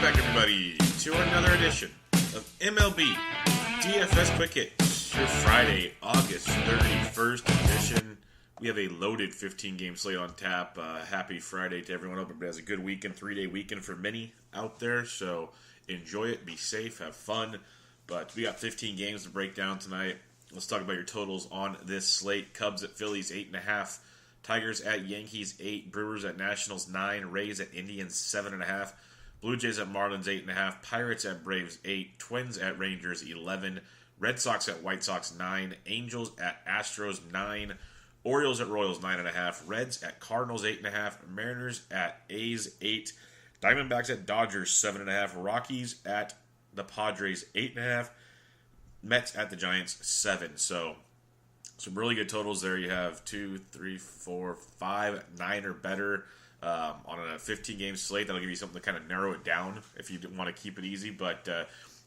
back, everybody, to another edition of MLB DFS Quick Hits, your Friday, August 31st edition. We have a loaded 15-game slate on tap. Happy Friday to everyone. Hope everybody has a good weekend, 3-day weekend for many out there. So enjoy it, be safe, have fun. But we got 15 games to break down tonight. Let's talk about your totals on this slate. Cubs at Phillies, 8.5. Tigers at Yankees, 8. Brewers at Nationals, 9. Rays at Indians, 7.5. Blue Jays at Marlins, 8.5. Pirates at Braves, 8. Twins at Rangers, 11. Red Sox at White Sox, 9. Angels at Astros, 9. Orioles at Royals, 9.5. Reds at Cardinals, 8.5. Mariners at A's, 8. Diamondbacks at Dodgers, 7.5. Rockies at the Padres, 8.5. Mets at the Giants, 7. So some really good totals there. You have 2, 3, 4, 5, 9 or better on a 15-game slate. That'll give you something to kind of narrow it down if you want to keep it easy. But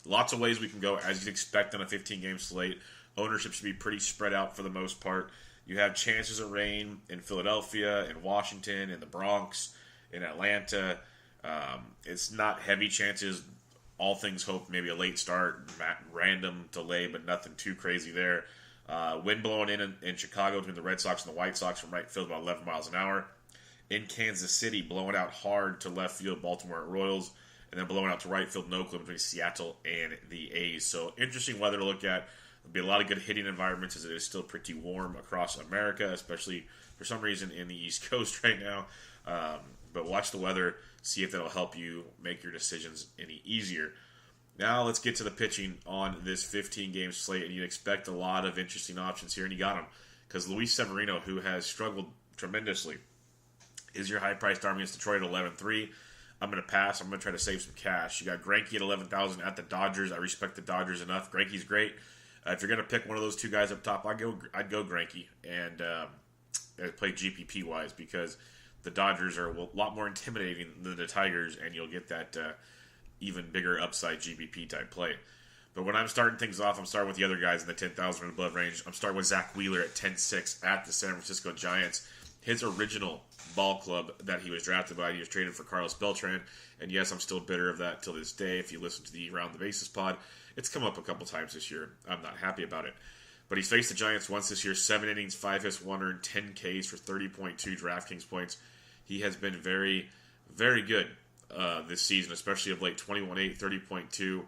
lots of ways we can go, as you'd expect on a 15-game slate. Ownership should be pretty spread out for the most part. You have chances of rain in Philadelphia, in Washington, in the Bronx, in Atlanta. It's not heavy chances. All things hope, maybe a late start, random delay, but nothing too crazy there. Wind blowing in Chicago between the Red Sox and the White Sox from right field about 11 miles an hour. In Kansas City, blowing out hard to left field, Baltimore at Royals, and then blowing out to right field in Oakland between Seattle and the A's. So interesting weather to look at. There'll be a lot of good hitting environments as it is still pretty warm across America, especially for some reason in the East Coast right now. But watch the weather, see if that'll help you make your decisions any easier. Now let's get to the pitching on this 15-game slate, and you'd expect a lot of interesting options here, and you got them. Because Luis Severino, who has struggled tremendously, is your high-priced arm against Detroit at 11-3. I'm going to pass. I'm going to try to save some cash. You got Greinke at 11,000 at the Dodgers. I respect the Dodgers enough. Greinke's great. If you're going to pick one of those two guys up top, I'd go Greinke and play GPP-wise, because the Dodgers are a lot more intimidating than the Tigers, and you'll get that even bigger upside GPP type play. But when I'm starting things off, I'm starting with the other guys in the 10,000 and above range. I'm starting with Zach Wheeler at 10-6 at the San Francisco Giants. His original ball club that he was drafted by, he was traded for Carlos Beltran. And yes, I'm still bitter of that till this day. If you listen to the Round the Bases pod, it's come up a couple times this year. I'm not happy about it. But he's faced the Giants once this year, 7 innings, 5 hits, 1 earned, 10 Ks for 30.2 DraftKings points. He has been very, very good this season, especially of late. 21-8, 30.2.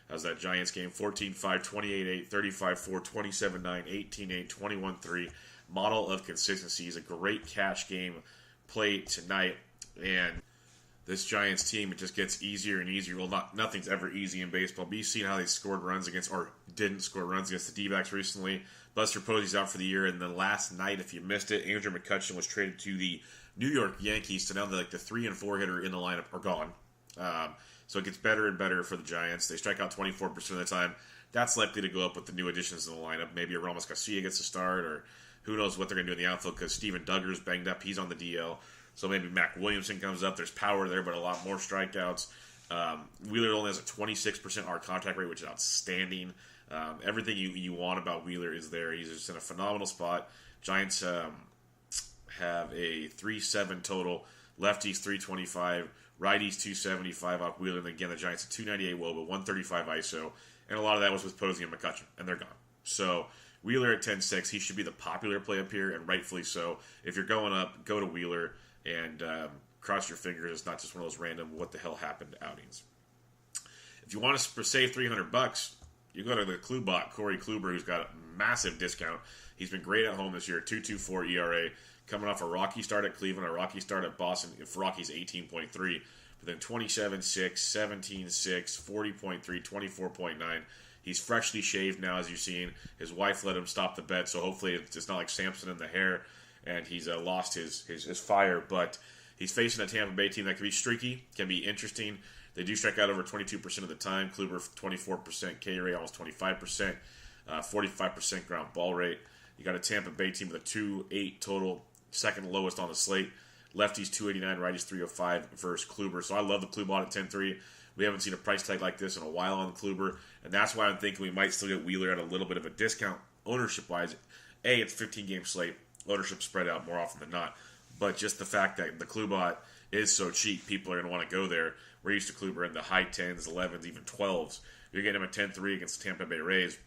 How's that Giants game? 14-5, 28-8, 35-4, 27-9, 18-8, 21-3. Model of consistency. He's a great cash game play tonight. And this Giants team, it just gets easier and easier. Well, nothing's ever easy in baseball. But you've seen how they scored runs against, or didn't score runs against the D-backs recently. Buster Posey's out for the year. And then last night, if you missed it, Andrew McCutchen was traded to the New York Yankees. So now the 3 and 4 hitter in the lineup are gone. So it gets better and better for the Giants. They strike out 24% of the time. That's likely to go up with the new additions in the lineup. Maybe a Ramos Garcia gets a start, or who knows what they're going to do in the outfield, because Steven Duggar's banged up. He's on the DL. So maybe Mac Williamson comes up. There's power there, but a lot more strikeouts. Wheeler only has a 26% R contact rate, which is outstanding. Everything you want about Wheeler is there. He's just in a phenomenal spot. Giants have a 3.7 total. Lefties 325. Righties 275 off Wheeler. And again, the Giants at 298 WOBA, 135 ISO. And a lot of that was with Posey and McCutchen, and they're gone. So Wheeler at 10-6, he should be the popular play up here, and rightfully so. If you're going up, go to Wheeler and cross your fingers. It's not just one of those random what the hell happened outings. If you want to save $300, you go to the Klubot, Corey Kluber, who's got a massive discount. He's been great at home this year, 2.24 ERA, coming off a rocky start at Cleveland, a rocky start at Boston. If Rocky's 18.3, but then 27.6, 17.6, 40.3, 24.9. He's freshly shaved now, as you've seen. His wife let him stop the bet, so hopefully it's not like Samson in the hair, and he's lost his fire. But he's facing a Tampa Bay team that can be streaky, can be interesting. They do strike out over 22% of the time. Kluber, 24% K rate, almost 25%, 45% ground ball rate. You got a Tampa Bay team with a 2.8 total, second lowest on the slate. Lefties 289, righties 305 versus Kluber. So I love the Klubot at 10-3. We haven't seen a price tag like this in a while on Kluber, and that's why I'm thinking we might still get Wheeler at a little bit of a discount ownership-wise. It's a 15-game slate, ownership spread out more often than not. But just the fact that the Klubot is so cheap, people are going to want to go there. We're used to Kluber in the high 10s, 11s, even 12s. You're getting him at 10-3 against the Tampa Bay Rays.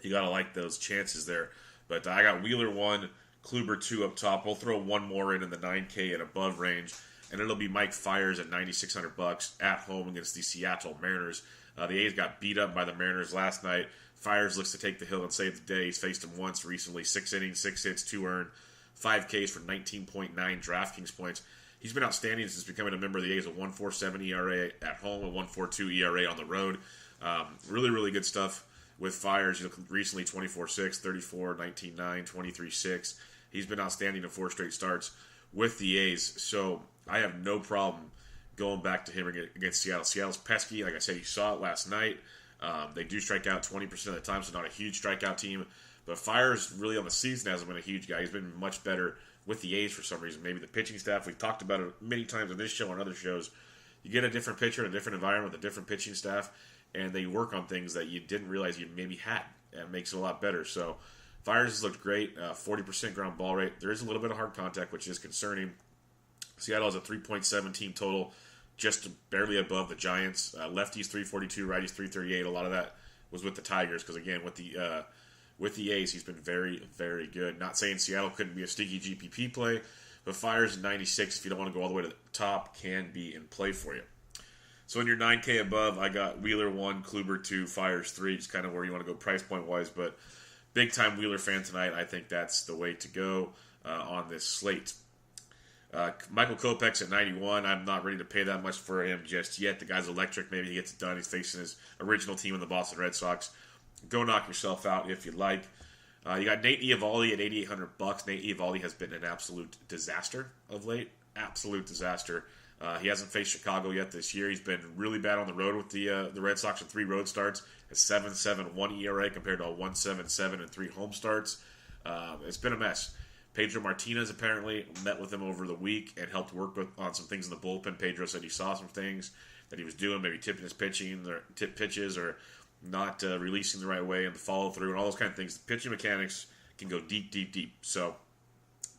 You got to like those chances there. But I got Wheeler 1, Kluber 2 up top. We'll throw one more in the 9K and above range, and it'll be Mike Fiers at $9,600 at home against the Seattle Mariners. The A's got beat up by the Mariners last night. Fiers looks to take the hill and save the day. He's faced him once recently. 6 innings, 6 hits, 2 earned, 5 Ks for 19.9 DraftKings points. He's been outstanding since becoming a member of the A's. A 1.47 ERA at home, a 1.42 ERA on the road. Really, really good stuff with Fiers. Recently 24-6, 34, 19-9, 23-6. He's been outstanding in 4 straight starts with the A's. So I have no problem going back to him against Seattle. Seattle's pesky. Like I said, you saw it last night. They do strike out 20% of the time, so not a huge strikeout team. But Fiers really on the season hasn't been a huge guy. He's been much better with the A's for some reason. Maybe the pitching staff. We've talked about it many times on this show and other shows. You get a different pitcher in a different environment with a different pitching staff, and they work on things that you didn't realize you maybe had. And it makes it a lot better. So Fiers has looked great. 40% ground ball rate. There is a little bit of hard contact, which is concerning. Seattle has a 3.7 team total, just barely above the Giants. Lefties 342, righties 338. A lot of that was with the Tigers because, again, with the A's, he's been very, very good. Not saying Seattle couldn't be a sneaky GPP play, but Fiers at 96, if you don't want to go all the way to the top, can be in play for you. So in your 9K above, I got Wheeler 1, Kluber 2, Fiers 3. Just kind of where you want to go price point-wise, but big-time Wheeler fan tonight. I think that's the way to go on this slate. Michael Kopech's at 91. I'm not ready to pay that much for him just yet. The guy's electric. Maybe he gets it done. He's facing his original team in the Boston Red Sox. Go knock yourself out if you like. You got Nate Eovaldi at $8,800. Nate Eovaldi has been an absolute disaster of late. Absolute disaster. He hasn't faced Chicago yet this year. He's been really bad on the road with the Red Sox in 3 road starts. A 7.71 ERA compared to a 1.77 and 3 home starts. It's been a mess. Pedro Martinez apparently met with him over the week and helped work on some things in the bullpen. Pedro said he saw some things that he was doing, maybe tipping his pitches or not releasing the right way and the follow-through and all those kind of things. The pitching mechanics can go deep, deep, deep. So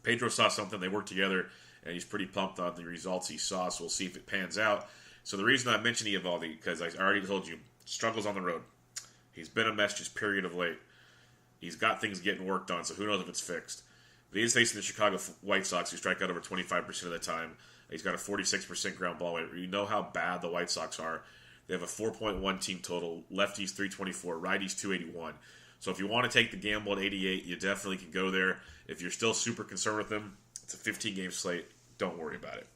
Pedro saw something. They worked together, and he's pretty pumped on the results he saw, so we'll see if it pans out. So the reason I mentioned Eovaldi, because I already told you, struggles on the road. He's been a mess just period of late. He's got things getting worked on, so who knows if it's fixed. But he is facing the Chicago White Sox, who strike out over 25% of the time. He's got a 46% ground ball rate. You know how bad the White Sox are. They have a 4.1 team total. Lefties 324, righties 281. So if you want to take the gamble at 88, you definitely can go there. If you're still super concerned with him, it's a 15-game slate. Don't worry about it.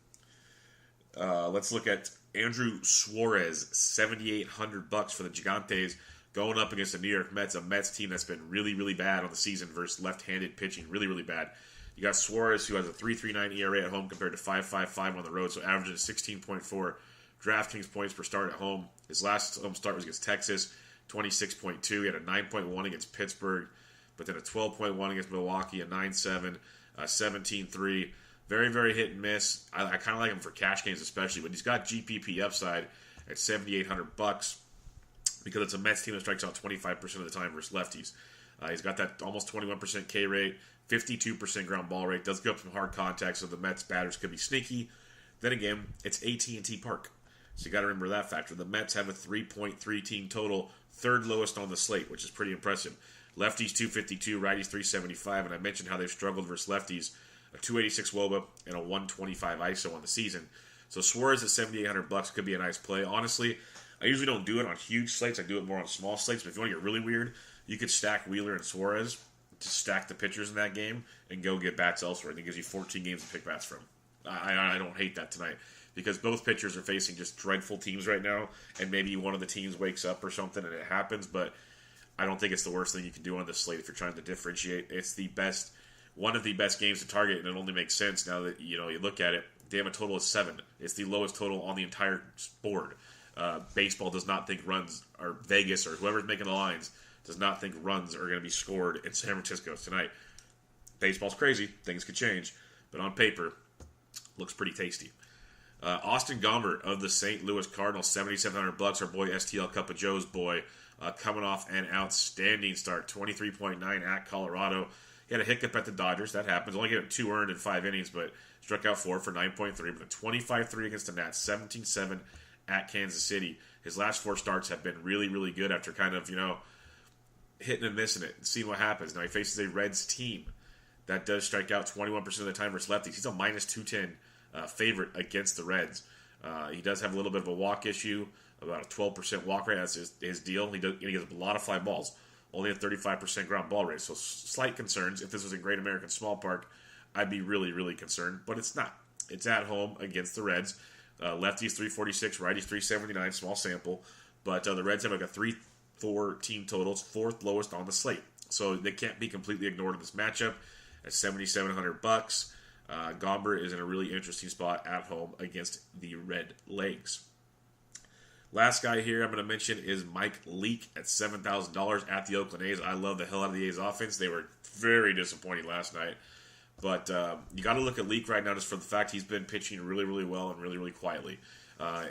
Let's look at Andrew Suarez, $7,800 for the Gigantes, going up against the New York Mets, a Mets team that's been really, really bad on the season versus left-handed pitching, really, really bad. You got Suarez, who has a 3.39 ERA at home compared to 5.55 on the road, so averaging 16.4 DraftKings points per start at home. His last home start was against Texas, 26.2. He had a 9.1 against Pittsburgh, but then a 12.1 against Milwaukee, a 9.7, a 17.3. Very, very hit and miss. I kind of like him for cash games especially, but he's got GPP upside at $7,800 because it's a Mets team that strikes out 25% of the time versus lefties. He's got that almost 21% K rate, 52% ground ball rate, does give up some hard contact, so the Mets batters could be sneaky. Then again, it's AT&T Park, so you got to remember that factor. The Mets have a 3.3 team total, third lowest on the slate, which is pretty impressive. Lefties 252, righties 375, and I mentioned how they've struggled versus lefties, a 286 WOBA and a 125 ISO on the season. So Suarez at $7,800 could be a nice play. Honestly, I usually don't do it on huge slates. I do it more on small slates, but if you want to get really weird, you could stack Wheeler and Suarez to stack the pitchers in that game and go get bats elsewhere. I think it gives you 14 games to pick bats from. I don't hate that tonight because both pitchers are facing just dreadful teams right now, and maybe one of the teams wakes up or something and it happens, but I don't think it's the worst thing you can do on this slate if you're trying to differentiate. It's the best, one of the best games to target, and it only makes sense now that you look at it. They have a total of 7. It's the lowest total on the entire board. Baseball does not think runs, or Vegas, or whoever's making the lines, does not think runs are going to be scored in San Francisco tonight. Baseball's crazy. Things could change. But on paper, looks pretty tasty. Austin Gomber of the St. Louis Cardinals, $7,700. Our boy STL Cup of Joe's boy, coming off an outstanding start, 23.9 at Colorado. He had a hiccup at the Dodgers. That happens. Only getting 2 earned in 5 innings, but struck out 4 for 9.3. But a 25-3 against the Nats, 17-7 at Kansas City. His last 4 starts have been really, really good after kind of, hitting and missing it and seeing what happens. Now he faces a Reds team that does strike out 21% of the time versus lefties. He's a minus 210 favorite against the Reds. He does have a little bit of a walk issue, about a 12% walk rate. That's his deal. He gets a lot of fly balls, only a 35% ground ball rate. So slight concerns. If this was in Great American Small Park, I'd be really, really concerned. But it's not. It's at home against the Reds. Lefties 346, righties 379, small sample. But the Reds have like a 3-4 team total. It's 4th lowest on the slate. So they can't be completely ignored in this matchup. At $7,700, Gomber is in a really interesting spot at home against the Red Legs. Last guy here I'm going to mention is Mike Leake at $7,000 at the Oakland A's. I love the hell out of the A's offense. They were very disappointing last night. But you got to look at Leake right now just for the fact he's been pitching really, really well and really, really quietly.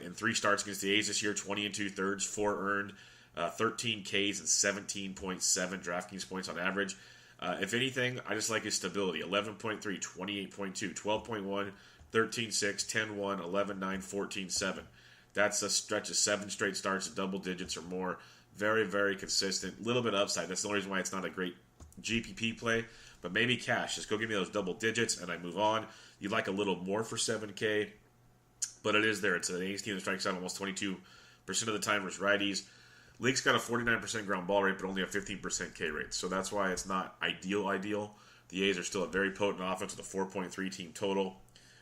In 3 starts against the A's this year, 20 2/3, 4 earned, 13 Ks and 17.7 DraftKings points on average. If anything, I just like his stability. 11.3, 28.2, 12.1, 13.6, 10.1, 11.9, 14.7. That's a stretch of 7 straight starts of double digits or more. Very, very consistent. Little bit of upside. That's the only reason why it's not a great GPP play. But maybe cash. Just go give me those double digits and I move on. You'd like a little more for 7K. But it is there. It's an A's team that strikes out almost 22% of the time versus righties. Leake's got a 49% ground ball rate, but only a 15% K rate. So that's why it's not ideal. The A's are still a very potent offense with a 4.3 team total.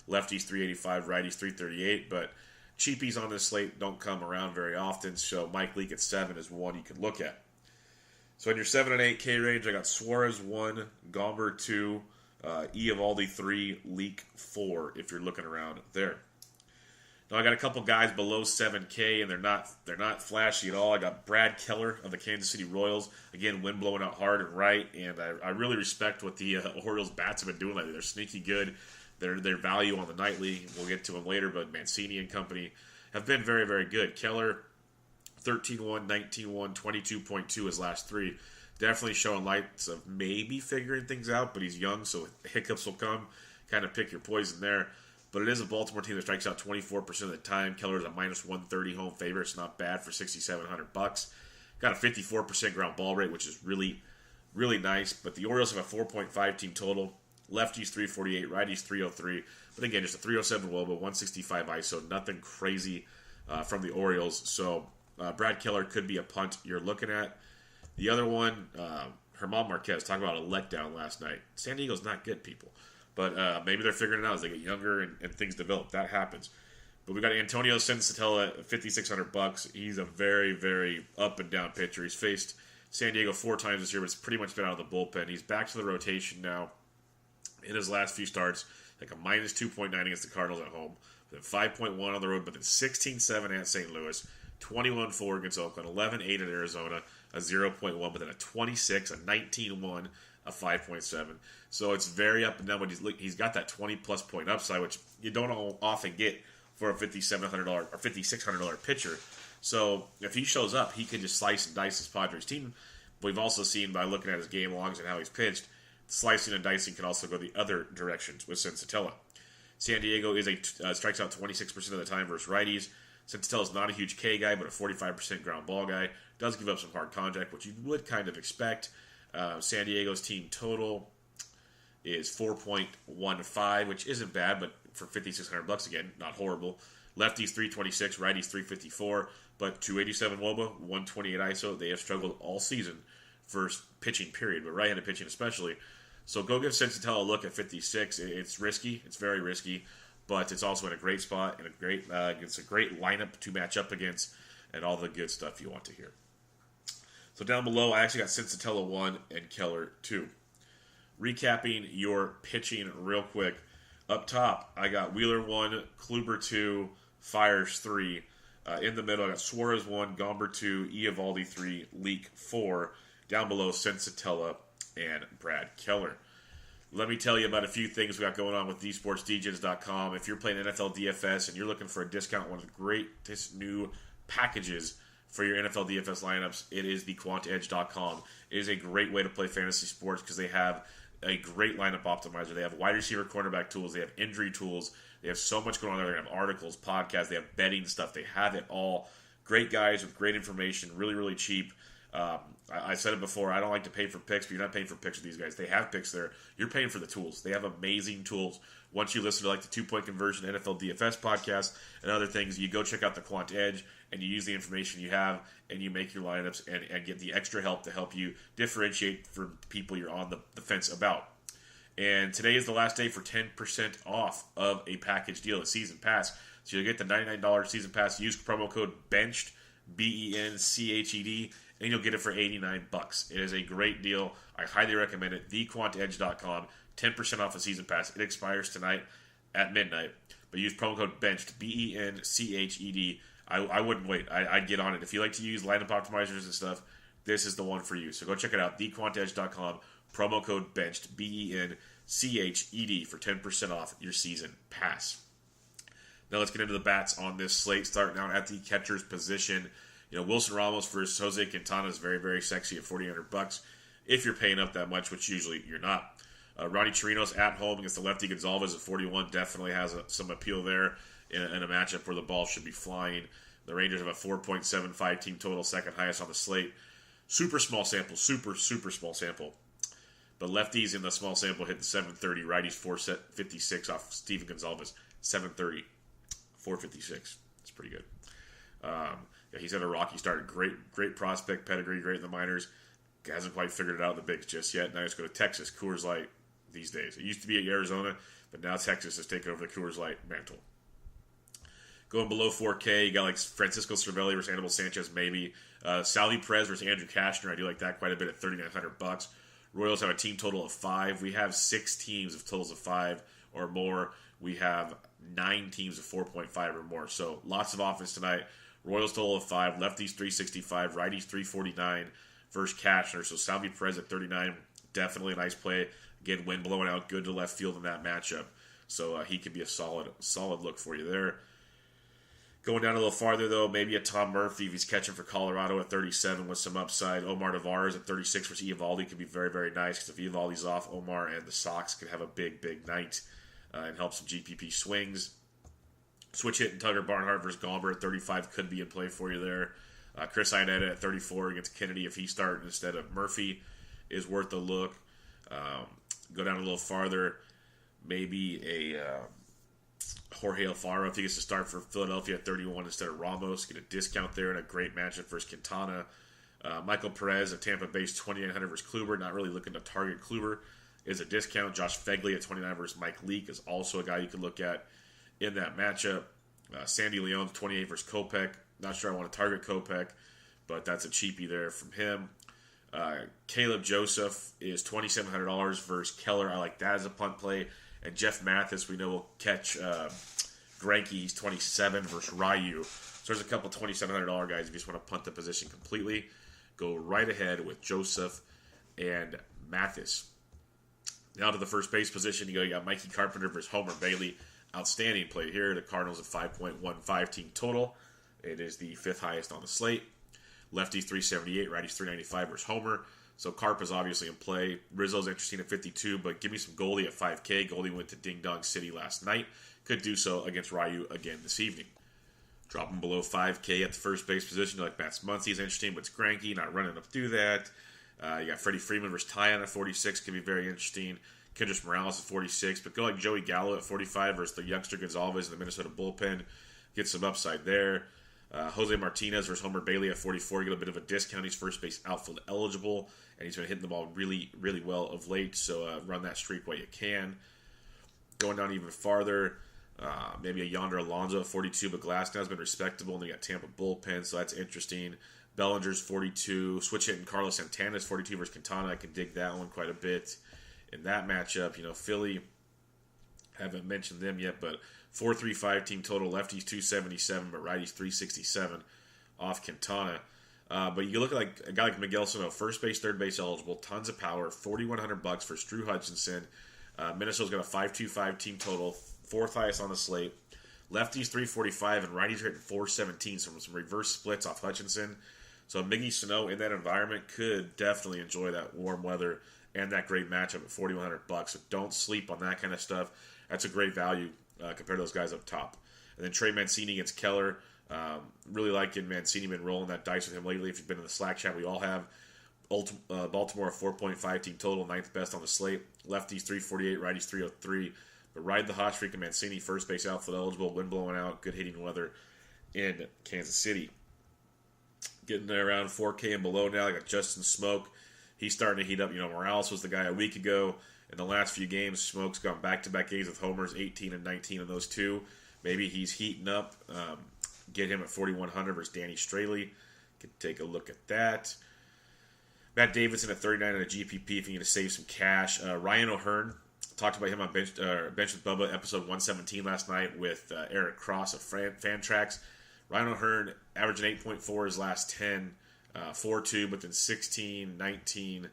Lefties 385, righties 338. But cheapies on this slate don't come around very often. So Mike Leake at 7 is one you can look at. So in your 7 and 8 K range, I got Suarez 1, Gomber 2, Eovaldi 3, Leake 4, if you're looking around there. Now I got a couple guys below 7K, and they're not flashy at all. I got Brad Keller of the Kansas City Royals. Again, wind blowing out hard and right, and I really respect what the Orioles bats have been doing lately. They're sneaky good. Their value on the nightly, we'll get to them later, but Mancini and company have been very, very good. Keller, 13-1, 19-1, 22.2 his last 3. Definitely showing lights of maybe figuring things out, but he's young, so hiccups will come. Kind of pick your poison there. But it is a Baltimore team that strikes out 24% of the time. Keller is a minus 130 home favorite. It's not bad for $6,700. Got a 54% ground ball rate, which is really, really nice. But the Orioles have a 4.5 team total. Lefties 348, righties 303. But again, just a 307 WOBA, 165 ISO. Nothing crazy from the Orioles. So Brad Keller could be a punt you're looking at. The other one, German Marquez, talking about a letdown last night. San Diego's not good, people. But maybe they're figuring it out as they get younger and things develop. That happens. But we got Antonio Sensatella at $5,600. He's a very, very up and down pitcher. He's faced San Diego 4 times this year, but it's pretty much been out of the bullpen. He's back to the rotation now. In his last few starts, like a minus 2.9 against the Cardinals at home, then 5.1 on the road, but then 16-7 at St. Louis, 21-4 against Oakland, 11-8 at Arizona, a 0.1, but then a 26, a 19-1, a 5.7. So it's very up and down, but he's got that 20-plus point upside, which you don't often get for a $5,700 or $5,600 pitcher. So if he shows up, he can just slice and dice his Padres team. But we've also seen by looking at his game logs and how he's pitched, slicing and dicing can also go the other directions with Sensatella. San Diego is strikes out 26% of the time versus righties. Sensatella's not a huge K guy, but a 45% ground ball guy. Does give up some hard contact, which you would kind of expect. San Diego's team total is 4.15, which isn't bad, but for $5,600 again, not horrible. Lefties 326, righties 354, but 287 WOBA, 128 ISO. They have struggled all season for pitching period, but right-handed pitching especially. So go give Sensatella a look at 56. It's risky. It's very risky, but it's also in a great spot and it's a great lineup to match up against and all the good stuff you want to hear. So down below, I actually got Sensatella 1 and Keller 2. Recapping your pitching real quick. Up top, I got Wheeler 1, Kluber 2, Fires 3. In the middle, I got Suarez 1, Gomber 2, Eovaldi 3, Leake 4. Down below, Sensatella and Brad Keller. Let me tell you about a few things we got going on with DSportsDJs.com. If you're playing NFL DFS and you're looking for a discount, one of the greatest new packages for your NFL DFS lineups, it is the QuantEdge.com. It is a great way to play fantasy sports because they have a great lineup optimizer. They have wide receiver, cornerback tools. They have injury tools. They have so much going on there. They have articles, podcasts. They have betting stuff. They have it all. Great guys with great information. Really, really cheap. I said it before. I don't like to pay for picks, but you're not paying for picks with these guys. They have picks there. You're paying for the tools. They have amazing tools. Once you listen to like the 2-Point Conversion NFL DFS podcast and other things, you go check out the Quant Edge and you use the information you have and you make your lineups and get the extra help to help you differentiate from people you're on the fence about. And today is the last day for 10% off of a package deal, a season pass. So you'll get the $99 season pass. Use promo code BENCHED, BENCHED, and you'll get it for $89. It is a great deal. I highly recommend it. TheQuantEdge.com, 10% off a season pass. It expires tonight at midnight. But use promo code BENCHED, BENCHED. I wouldn't wait. I'd get on it. If you like to use lineup optimizers and stuff, this is the one for you. So go check it out, TheQuantEdge.com, promo code BENCHED, BENCHED, for 10% off your season pass. Now let's get into the bats on this slate, starting out at the catcher's position. Wilson Ramos versus Jose Quintana is very, very sexy at $4,800 if you're paying up that much, which usually you're not. Ronnie Chirinos at home against the lefty Gonzalez at 41 definitely has some appeal there in a matchup where the ball should be flying. The Rangers have a 4.75 team total, second highest on the slate. Super small sample, super small sample. But lefties in the small sample hit the 730, righties 456 off Steven Gonzalez, 730, 456. It's pretty good. He's had a rocky start. Great prospect pedigree, great in the minors. Hasn't quite figured it out in the bigs just yet. Now he's go to Texas, Coors Light these days. It used to be at Arizona, but now Texas has taken over the Coors Light mantle. Going below 4K, you got like Francisco Cervelli versus Anibal Sanchez, maybe. Salvi Perez versus Andrew Kashner. I do like that quite a bit at $3,900. Royals have a team total of 5. We have 6 teams of totals of 5 or more. We have 9 teams of 4.5 or more. So lots of offense tonight. Royals total of 5. Lefties 365. Righties 349 versus Kashner. So Salvi Perez at 39. Definitely a nice play. Again, wind blowing out good to left field in that matchup. So he could be a solid look for you there. Going down a little farther, though, maybe a Tom Murphy if he's catching for Colorado at 37 with some upside. Omar Narvaez at 36 versus Eovaldi could be very, very nice because if Eovaldi's off, Omar and the Sox could have a big night and help some GPP swings. Switch hitting Tugger Barnhart versus Gomber at 35 could be in play for you there. Chris Iannetta at 34 against Kennedy if he's starting instead of Murphy is worth a look. Go down a little farther, maybe a Jorge Alfaro if he gets to start for Philadelphia at 31 instead of Ramos. Get a discount there and a great matchup versus Quintana. Michael Perez at Tampa Bay's 2,900 versus Kluber. Not really looking to target Kluber. Is a discount. Josh Fegley at 29 versus Mike Leake is also a guy you could look at in that matchup. Sandy Leon's 28 versus Kopech. Not sure I want to target Kopech, but that's a cheapie there from him. Caleb Joseph is $2,700 versus Keller. I like that as a punt play. And Jeff Mathis, we know, will catch Greinke. He's 27 versus Ryu. So there's a couple $2,700 guys if you just want to punt the position completely. Go right ahead with Joseph and Mathis. Now to the first base position, you got Mikey Carpenter versus Homer Bailey. Outstanding play here. The Cardinals at 5.15 team total. It is the 5th highest on the slate. Lefties 378, righties 395 versus Homer. So Carp is obviously in play. Rizzo's interesting at 52, but give me some Goldie at 5K. Goldie went to Ding Dong City last night. Could do so against Ryu again this evening. Drop him below 5K at the first base position. Like Matt Muncy's interesting, but it's Greinke, not running up through that. You got Freddie Freeman versus Tyon at 46. Could be very interesting. Kendrys Morales at 46. But go like Joey Gallo at 45 versus the youngster Gonzalez in the Minnesota bullpen. Get some upside there. Jose Martinez versus Homer Bailey at 44. Get a bit of a discount. He's first base outfield eligible, and he's been hitting the ball really, really well of late. So run that streak while you can. Going down even farther, maybe a Yonder Alonso at 42, but Glasnow's been respectable, and they got Tampa bullpen, so that's interesting. Bellinger's 42. Switch hitting Carlos Santana's 42 versus Quintana. I can dig that one quite a bit in that matchup. Philly, haven't mentioned them yet, but 4.35 team total. Lefties 277, but righties 367 off Quintana. But you look at like a guy like Miguel Sano, first base, third base eligible, tons of power, $4,100 for Drew Hutchinson. Minnesota's got a 5.25 team total, 4th highest on the slate. Lefties 345 and righties are hitting 417, so some reverse splits off Hutchinson. So Miggy Sano in that environment could definitely enjoy that warm weather and that great matchup at $4,100. So don't sleep on that kind of stuff. That's a great value compared to those guys up top. And then Trey Mancini against Keller. Really liking Mancini. Been rolling that dice with him lately. If you've been in the Slack chat, we all have. Baltimore, a 4.5 team total, 9th best on the slate. Lefties 348, righties 303. But ride the hot streak of Mancini, first base outfield eligible, wind blowing out, good hitting weather in Kansas City. Getting there around 4K and below now. I got Justin Smoke. He's starting to heat up. Morales was the guy a week ago. In the last few games, Smoke's gone back-to-back games with homers, 18 and 19 in those two. Maybe he's heating up. Get him at 4,100 versus Danny Straley. Could take a look at that. Matt Davidson at 39 on a GPP if you need to save some cash. Ryan O'Hearn, talked about him on Bench with Bubba, episode 117 last night with Eric Cross of Fantrax. Ryan O'Hearn averaging 8.4 his last 10, 4-2, but then 16, 19,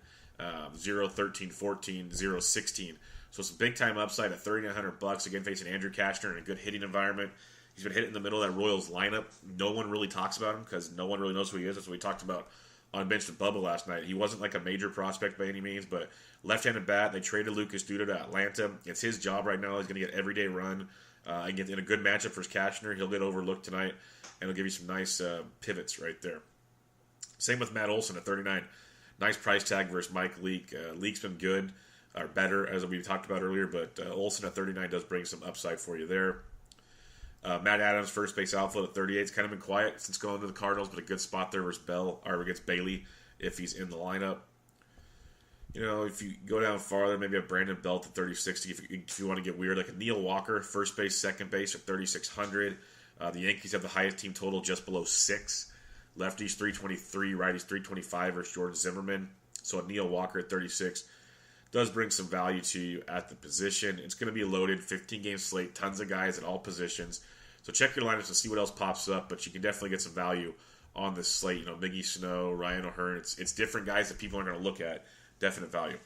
0, 13, 14, 0, 16. So it's a big-time upside at $3,900. Again, facing Andrew Cashner in a good hitting environment. He's been hitting in the middle of that Royals lineup. No one really talks about him because no one really knows who he is. That's what we talked about on Bench with Bubba last night. He wasn't like a major prospect by any means, but left-handed bat. They traded Lucas Duda to Atlanta. It's his job right now. He's going to get everyday run. And get in a good matchup for Cashner. He'll get overlooked tonight, and he'll give you some nice pivots right there. Same with Matt Olson at 39. Nice price tag versus Mike Leake. Leake's been good, or better, as we talked about earlier, but Olson at 39 does bring some upside for you there. Matt Adams, first base outfield at 38. It's kind of been quiet since going to the Cardinals, but a good spot there versus against Bailey if he's in the lineup. If you go down farther, maybe a Brandon Belt at 30-60 if you want to get weird, like a Neil Walker, first base, second base at 3,600. The Yankees have the highest team total just below 6. Lefties 323, righties 325 versus Jordan Zimmerman. So a Neil Walker at 36 does bring some value to you at the position. It's going to be a loaded 15-game slate, tons of guys at all positions. So check your lineups to see what else pops up, but you can definitely get some value on this slate. Miggy Snow, Ryan O'Hearn. It's different guys that people are going to look at. Definite value.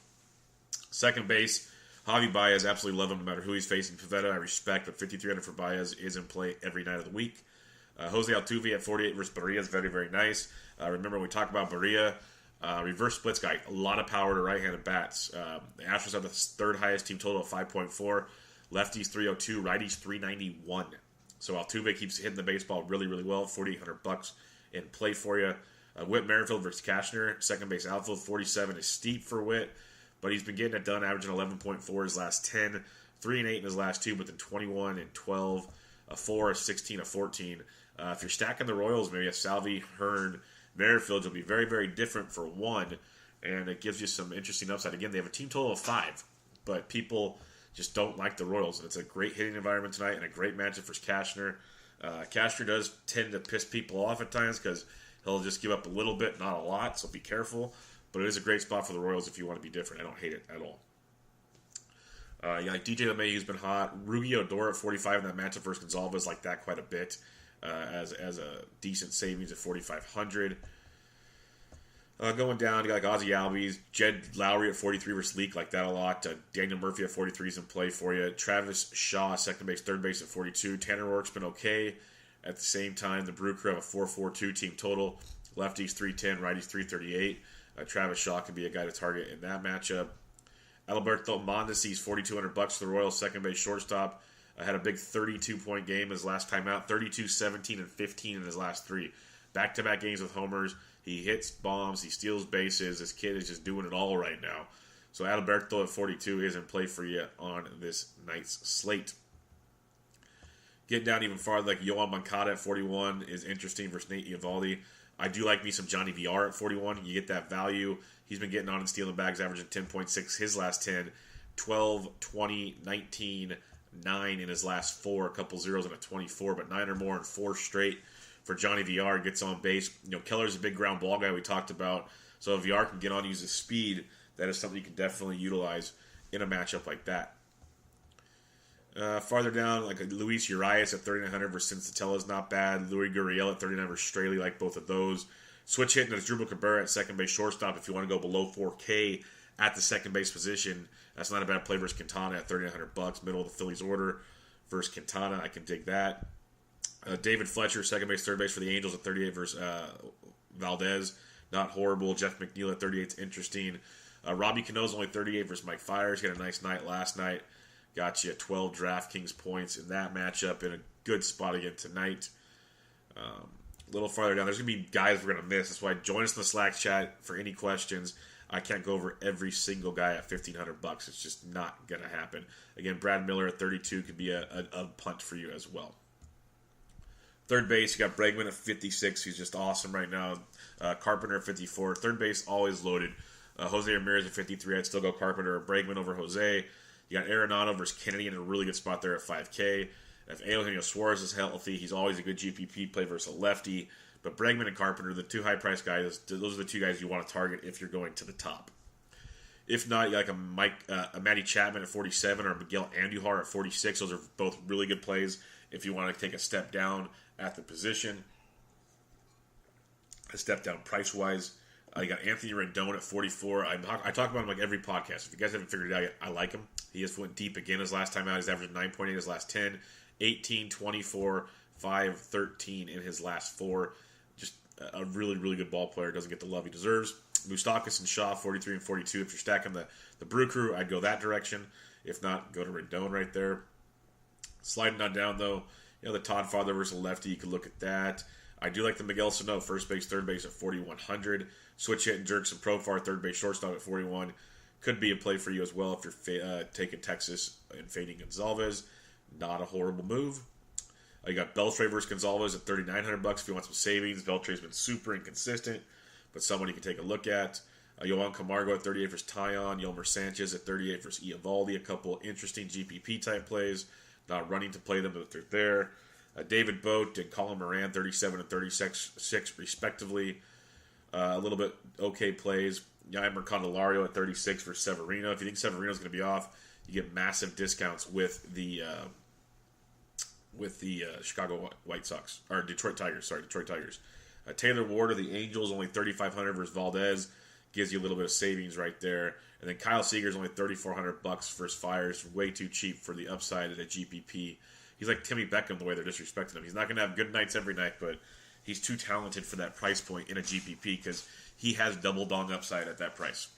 Second base, Javi Baez. Absolutely love him no matter who he's facing. Pivetta, I respect, but 5,300 for Baez is in play every night of the week. Jose Altuve at 48 versus Barria is very, very nice. Remember when we talked about Barria, reverse splits guy, a lot of power to right-handed bats. The Astros have the third highest team total of 5.4. Lefties 302, righties 391. So Altuve keeps hitting the baseball really, really well. $4,800 in play for you. Whit Merrifield versus Cashner, second base outfield, 47 is steep for Whit, but he's been getting it done, averaging 11.4 his last 10, 3 and 8 in his last 2, but then 21 and 12, a 4, a 16, a 14. If you're stacking the Royals, maybe a Salvi, Hearn, Merrifield will be very, very different for one, and it gives you some interesting upside. Again, they have a team total of 5, but people just don't like the Royals, and it's a great hitting environment tonight and a great matchup for Cashner. Cashner does tend to piss people off at times because he'll just give up a little bit, not a lot, so be careful. But it is a great spot for the Royals if you want to be different. I don't hate it at all. Like DJ LeMahieu's been hot. Ruggie Odor at 45 in that matchup versus Gonzalez like that quite a bit as a decent savings at 4,500. Going down, you got like Ozzie Albies, Jed Lowry at 43 versus Leak like that a lot. Daniel Murphy at 43 is in play for you. Travis Shaw, second base, third base at 42. Tanner Roark's been okay. At the same time, the Brew Crew have a 4.42 team total. Lefties 310, righties 338. Travis Shaw could be a guy to target in that matchup. Alberto Mondesi's $4,200 for the Royals, second base shortstop. Had a big 32-point game his last time out. 32, 17, and 15 in his last 3. Back-to-back games with homers. He hits bombs. He steals bases. This kid is just doing it all right now. So Alberto at 42 is in play for you on this night's slate. Getting down even farther, like Yohan Moncada at 41 is interesting versus Nate Eovaldi. I do like me some Johnny VR at 41. You get that value. He's been getting on and stealing bags, averaging 10.6 his last 10, 12, 20, 19, 9 in his last 4, a couple zeros and a 24, but 9 or more in 4 straight for Johnny VR. Gets on base. Keller's a big ground ball guy we talked about, so if VR can get on, use his speed, that is something you can definitely utilize in a matchup like that. Farther down, like Luis Urias at 3,900 versus Sensatella is not bad. Louis Gurriel at 39 versus Straley, like both of those. Switch hitting is Drupal Cabrera at second base shortstop if you want to go below 4K at the second base position. That's not a bad play versus Quintana at $3,900. Middle of the Phillies order versus Quintana. I can dig that. David Fletcher, second base, third base for the Angels at 38 versus Valdez. Not horrible. Jeff McNeil at 38 is interesting. Robbie Cano's only 38 versus Mike Fiers. He had a nice night last night. Got you 12 DraftKings points in that matchup in a good spot again tonight. A little farther down, there's going to be guys we're going to miss. That's why join us in the Slack chat for any questions. I can't go over every single guy at $1,500. It's just not going to happen. Again, Brad Miller at 32 could be a punt for you as well. Third base, you got Bregman at 56. He's just awesome right now. Carpenter at 54. Third base, always loaded. Jose Ramirez at 53. I'd still go Carpenter or Bregman over Jose. You got Arenado versus Kennedy in a really good spot there at 5K. If Eugenio Suarez is healthy, he's always a good GPP play versus a lefty. But Bregman and Carpenter, the two high-priced guys, those are the two guys you want to target if you're going to the top. If not, you got a Matty Chapman at 47 or Miguel Andujar at 46. Those are both really good plays if you want to take a step down at the position. A step down price-wise. You got Anthony Rendon at 44. I talk about him like every podcast. If you guys haven't figured it out yet, I like him. He just went deep again his last time out. He's averaged 9.8 his last 10. 18, 24, 5, 13 in his last 4. Just a really, really good ball player. Doesn't get the love he deserves. Moustakas and Shaw, 43 and 42. If you're stacking the Brew Crew, I'd go that direction. If not, go to Rendon right there. Sliding on down, though, the Todd Father versus lefty, you could look at that. I do like the Miguel Sano, first base, third base at 4,100. Switch hit and Jerks and Profar, third base, shortstop at 41. Could be a play for you as well if you're taking Texas and fading Gonzalez. Not a horrible move. You got Beltre versus Gonzalez at $3,900 if you want some savings. Beltre's been super inconsistent, but someone you can take a look at. Yohan Camargo at 38 versus Tyon. Yolmer Sanchez at 38 versus Eovaldi. A couple interesting GPP type plays. Not running to play them, but they're there. David Boat and Colin Moran, 37 and 36 respectively. A little bit okay plays. Yaimer Candelario at 36 for Severino. If you think Severino's going to be off, you get massive discounts with the Chicago White Sox or Detroit Tigers. Taylor Ward of the Angels only 3,500 versus Valdez, gives you a little bit of savings right there. And then Kyle Seager's only $3,400 versus Fiers, way too cheap for the upside at a GPP. He's like Timmy Beckham the way they're disrespecting him. He's not going to have good nights every night, but he's too talented for that price point in a GPP because he has double dong upside at that price.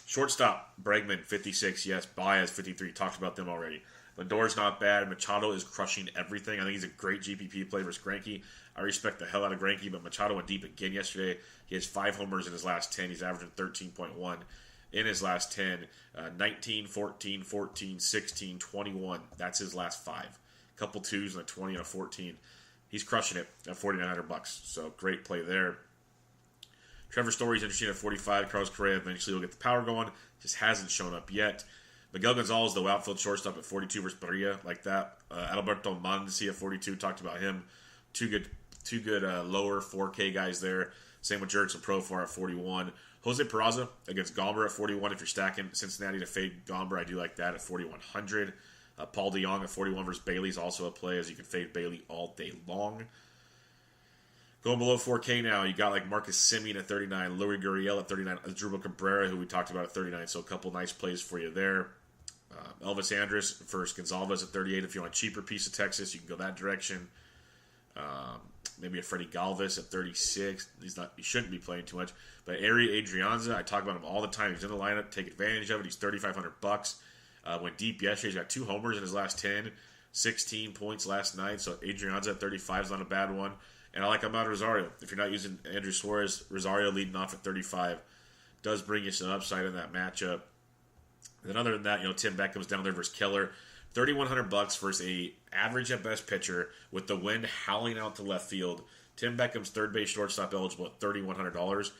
Shortstop, Bregman, 56. Yes, Baez, 53. Talked about them already. Lindor's not bad. Machado is crushing everything. I think he's a great GPP play versus Greinke. I respect the hell out of Greinke, but Machado went deep again yesterday. He has 5 homers in his last 10. He's averaging 13.1 in his last 10. 19, 14, 14, 16, 21. That's his last 5. A couple 2s and a 20 and a 14. He's crushing it at $4,900. So great play there. Trevor Story's interesting at 45. Carlos Correa eventually will get the power going. Just hasn't shown up yet. Miguel Gonzalez, the outfield shortstop at 42 versus Barria, like that. Alberto Mondesi at 42, talked about him. Two good lower 4K guys there. Same with Jerks and Profar at 41. Jose Peraza against Gomber at 41. If you're stacking Cincinnati to fade Gomber, I do like that at 4,100. Paul DeJong at 41 versus Bailey is also a play, as you can fade Bailey all day long. Going below 4K now, you got like Marcus Semien at 39, Louis Gurriel at 39, Asdrubal Cabrera, who we talked about at 39, so a couple nice plays for you there. Elvis Andrus versus Gonzalez at 38. If you want a cheaper piece of Texas, you can go that direction. Maybe a Freddie Galvis at 36. He shouldn't be playing too much. But Ari Adrianza, I talk about him all the time. He's in the lineup. Take advantage of it. He's $3,500. Went deep yesterday. He's got 2 homers in his last 10. 16 points last night. So Adrianza at 35 is not a bad one. And I like Amed Rosario. If you're not using Andrew Suarez, Rosario leading off at 35 does bring you some upside in that matchup. And then other than that, Tim Beckham's down there versus Keller. $3,100 versus a average at best pitcher with the wind howling out to left field. Tim Beckham's third base shortstop eligible at $3,100.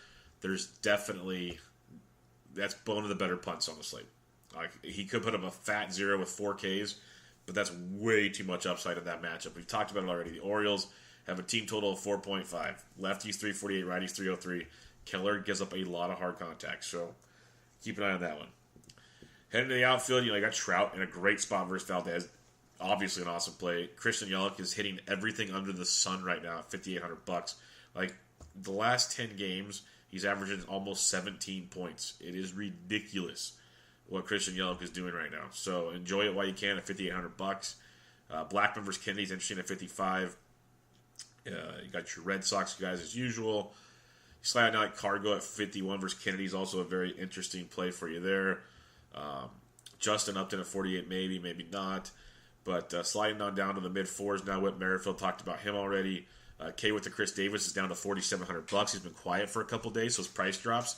There's definitely, that's one of the better punts on the slate. He could put up a fat 0 with 4Ks, but that's way too much upside in that matchup. We've talked about it already. The Orioles have a team total of 4.5. Lefties 348, righties 303. Keller gives up a lot of hard contact, so keep an eye on that one. Heading to the outfield, you got Trout in a great spot versus Valdez. Obviously an awesome play. Christian Yelich is hitting everything under the sun right now at $5,800. Like, the last 10 games, he's averaging almost 17 points. It is ridiculous what Christian Yelich is doing right now. So enjoy it while you can at $5,800. Blackman versus Kennedy is interesting at 55. You got your Red Sox guys as usual. Slide out like Cargo at 51 versus Kennedy is also a very interesting play for you there. Justin Upton at 48, maybe not. But sliding on down to the mid fours now. Whit Merrifield, talked about him already. K with the Chris Davis is down to $4,700. He's been quiet for a couple days, so his price drops.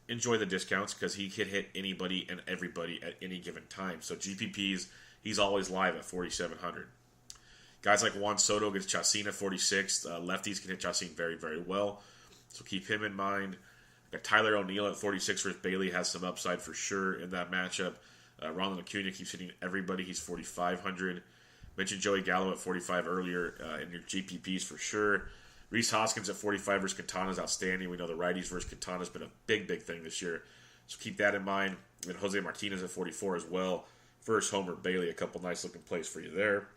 Enjoy the discounts because he could hit anybody and everybody at any given time. So GPPs, he's always live at 4,700. Guys like Juan Soto against Chacin at 46. Lefties can hit Chacin very, very well. So keep him in mind. Got Tyler O'Neill at 46 versus Bailey. Has some upside for sure in that matchup. Ronald Acuna keeps hitting everybody. He's 4,500. Mentioned Joey Gallo at 45 earlier in your GPPs for sure. Rhys Hoskins at 45 versus Quintana is outstanding. We know the righties versus Quintana has been a big thing this year. So keep that in mind. And Jose Martinez at 44 as well. First Homer Bailey, a couple nice looking plays for you there.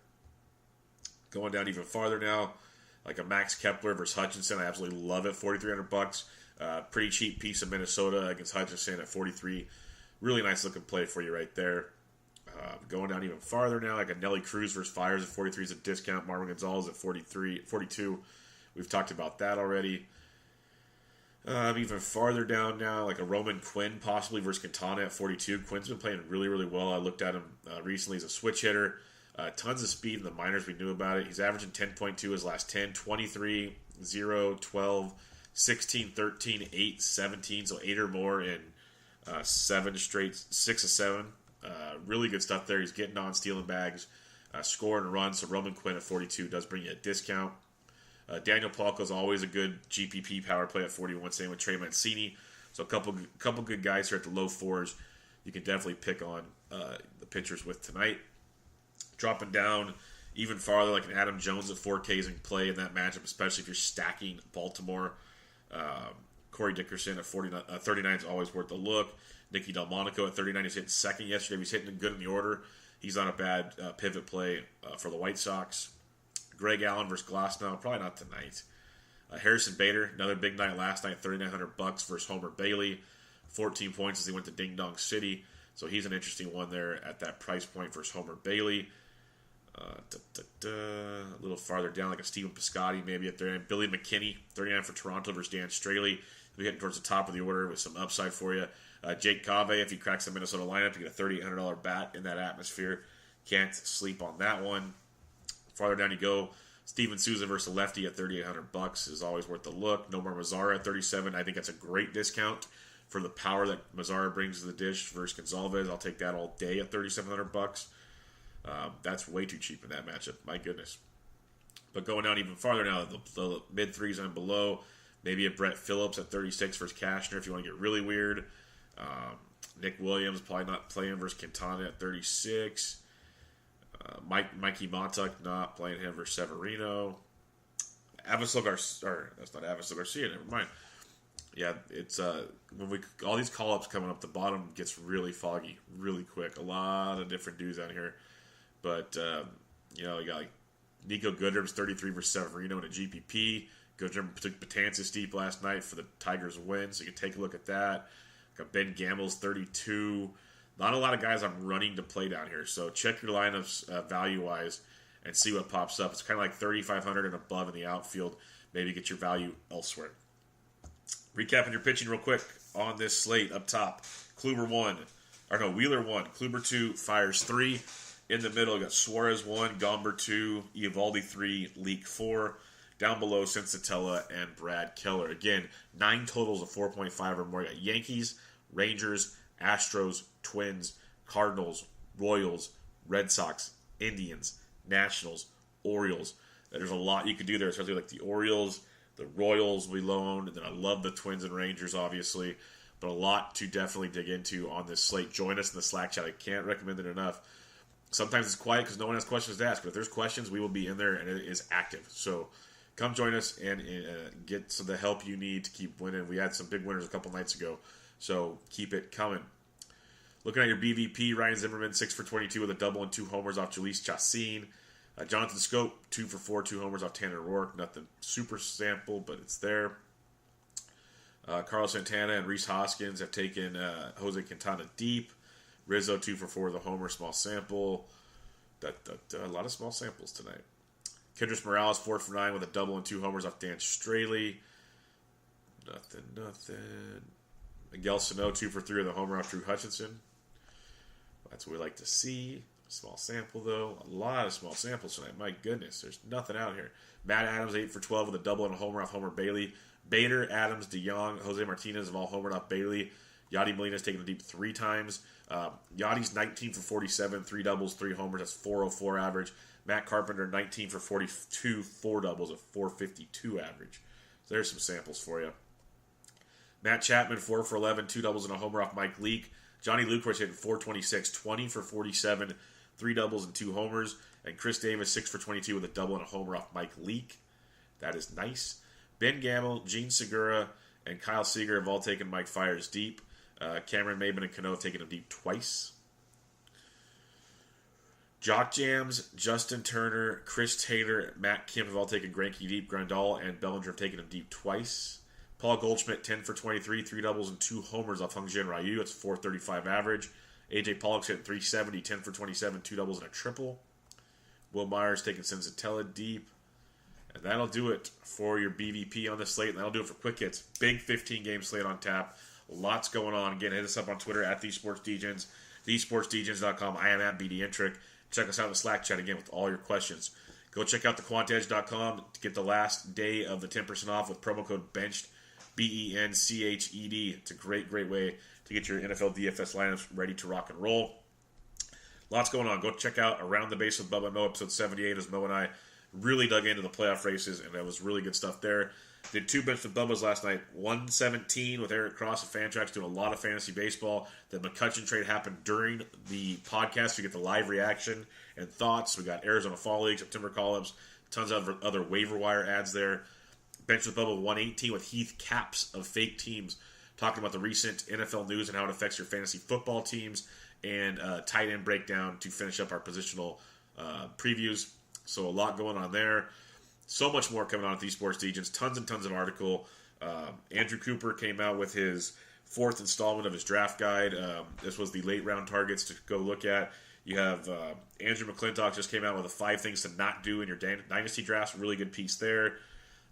Going down even farther now, like a Max Kepler versus Hutchinson. I absolutely love it. $4,300. Pretty cheap piece of Minnesota against Hutchinson at 43. Really nice looking play for you right there. Going down even farther now, like a Nelly Cruz versus Fires at 43 is a discount. Marwin Gonzalez at 42. We've talked about that already. Even farther down now, like a Roman Quinn possibly versus Quintana at 42. Quinn's been playing really well. I looked at him recently as a switch hitter. Tons of speed in the minors. We knew about it. He's averaging 10.2 his last 10, 23, 0, 12, 16, 13, 8, 17. So 8 or more in 7 straight, 6 of 7. Really good stuff there. He's getting on, stealing bags, scoring and runs. So Roman Quinn at 42 does bring you a discount. Daniel Palco is always a good GPP power play at 41. Same with Trey Mancini. So a couple good guys here at the low fours. You can definitely pick on the pitchers with tonight. Dropping down even farther, like an Adam Jones at 4K is in play in that matchup, especially if you're stacking Baltimore. Corey Dickerson at 39 is always worth a look. Nicky Delmonico at 39 is hitting second yesterday. He's hitting good in the order. He's not a bad pivot play for the White Sox. Greg Allen versus Glasnow, probably not tonight. Harrison Bader, another big night last night, $3,900 versus Homer Bailey. 14 points as he went to Ding Dong City. So he's an interesting one there at that price point versus Homer Bailey. A little farther down, like a Steven Piscotty maybe at there. And Billy McKinney, 39 for Toronto versus Dan Straley. He'll be getting towards the top of the order with some upside for you. Jake Cave, if he cracks the Minnesota lineup, you get a $3,800 bat in that atmosphere. Can't sleep on that one. Farther down you go, Steven Souza versus a lefty at $3,800 is always worth a look. Nomar Mazara at 37. I think that's a great discount for the power that Mazara brings to the dish versus Gonzalez. I'll take that all day at $3,700. That's way too cheap in that matchup. My goodness. But going down even farther now, the mid threes and below, maybe a Brett Phillips at 36 versus Cashner if you want to get really weird. Nick Williams probably not playing versus Quintana at 36. Mikey Montauk not playing him versus Severino. Avisol Garcia, that's not Avisol Garcia, never mind. Yeah, it's when all these call-ups coming up, the bottom gets really foggy, really quick. A lot of different dudes out here. But, you got like Nico Goodrum's 33 versus Severino in a GPP. Goodrum took Betances steep last night for the Tigers win, so you can take a look at that. Got Ben Gamble's 32. Not a lot of guys I'm running to play down here, so check your lineups value-wise and see what pops up. It's kind of like 3,500 and above in the outfield. Maybe get your value elsewhere. Recapping your pitching real quick on this slate up top. Wheeler 1, Kluber 2, Fires 3. In the middle, you got Suarez 1, Gomber 2, Eovaldi 3, Leak 4. Down below, Sensatella and Brad Keller. Again, 9 totals of 4.5 or more. You got Yankees, Rangers, Astros, Twins, Cardinals, Royals, Red Sox, Indians, Nationals, Orioles. There's a lot you could do there, especially like the Orioles, the Royals we loaned, and then I love the Twins and Rangers, obviously. But a lot to definitely dig into on this slate. Join us in the Slack chat. I can't recommend it enough. Sometimes it's quiet because no one has questions to ask. But if there's questions, we will be in there, and it is active. So come join us and get some of the help you need to keep winning. We had some big winners a couple nights ago, so keep it coming. Looking at your BVP, Ryan Zimmerman, 6 for 22 with a double and 2 homers off Jalees Chacin. Jonathan Scope, 2 for 4, 2 homers off Tanner Rourke. Nothing super sample, but it's there. Carlos Santana and Rhys Hoskins have taken Jose Quintana deep. Rizzo, 2 for 4 with a homer, small sample. A lot of small samples tonight. Kendrys Morales, 4 for 9 with a double and 2 homers off Dan Straley. Nothing. Miguel Sano, 2 for 3 on the homer off Drew Hutchinson. That's what we like to see. Small sample, though. A lot of small samples tonight. My goodness, there's nothing out here. Matt Adams, 8 for 12 with a double and a homer off Homer Bailey. Bader, Adams, DeYoung, Jose Martinez have all homered off Bailey. Yadi Molina's taken a deep 3 times. Yadi's 19 for 47, 3 doubles, 3 homers. That's 404 average. Matt Carpenter, 19 for 42, 4 doubles, a 452 average. So there's some samples for you. Matt Chapman, 4 for 11, 2 doubles and a homer off Mike Leake. Johnny Lucroy's hitting 426, 20 for 47, 3 doubles and 2 homers. And Chris Davis, 6 for 22 with a double and a homer off Mike Leake. That is nice. Ben Gamble, Gene Segura, and Kyle Seager have all taken Mike Fiers deep. Cameron Maben and Cano have taken him deep twice. Jock Jams, Justin Turner, Chris Taylor, Matt Kim have all taken Greinke deep. Grandal and Bellinger have taken him deep twice. Paul Goldschmidt, 10 for 23, 3 doubles and 2 homers off Hung-Jin Ryu. That's 435 average. AJ Pollock's hitting 370, 10 for 27, 2 doubles and a triple. Will Myers taking Senzatella deep. And that'll do it for your BVP on the slate. And that'll do it for Quick Hits. Big 15-game slate on tap. Lots going on. Again, hit us up on Twitter at TheSportsDegens, TheSportsDegens.com. I am at BDintric. Check us out in the Slack chat again with all your questions. Go check out thequantedge.com to get the last day of the 10% off with promo code BENCHED, BENCHED. It's a great way to get your NFL DFS lineups ready to rock and roll. Lots going on. Go check out Around the Base with Bubba and Mo, episode 78, as Mo and I really dug into the playoff races, and that was really good stuff there. Did 2 bets with Bubba's last night. 117 with Eric Cross of Fantrax doing a lot of fantasy baseball. The McCutchen trade happened during the podcast. You get the live reaction and thoughts. We got Arizona Fall League, September call-ups, tons of other waiver wire ads there. Bench with Bubba 118 with Heath Caps of Fake Teams, talking about the recent NFL news and how it affects your fantasy football teams, and tight end breakdown to finish up our positional previews. So a lot going on there. So much more coming on at TheSportsDegens. Tons and tons of article. Andrew Cooper came out with his 4th installment of his draft guide. This was the late round targets to go look at. You have Andrew McClintock just came out with the 5 things to not do in your dynasty drafts. Really good piece there.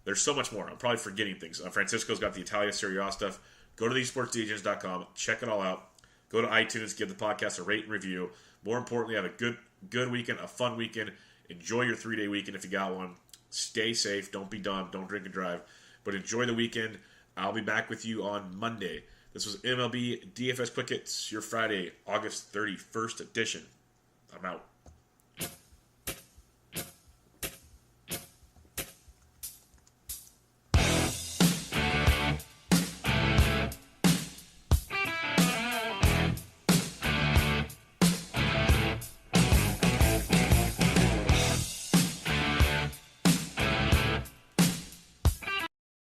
There's so much more. I'm probably forgetting things. Francisco's got the Italia Serie A stuff. Go to TheSportsDegens.com. Check it all out. Go to iTunes. Give the podcast a rate and review. More importantly, have a good weekend, a fun weekend. Enjoy your 3-day weekend if you got one. Stay safe. Don't be dumb. Don't drink and drive. But enjoy the weekend. I'll be back with you on Monday. This was MLB DFS Quick Hits, your Friday, August 31st edition. I'm out.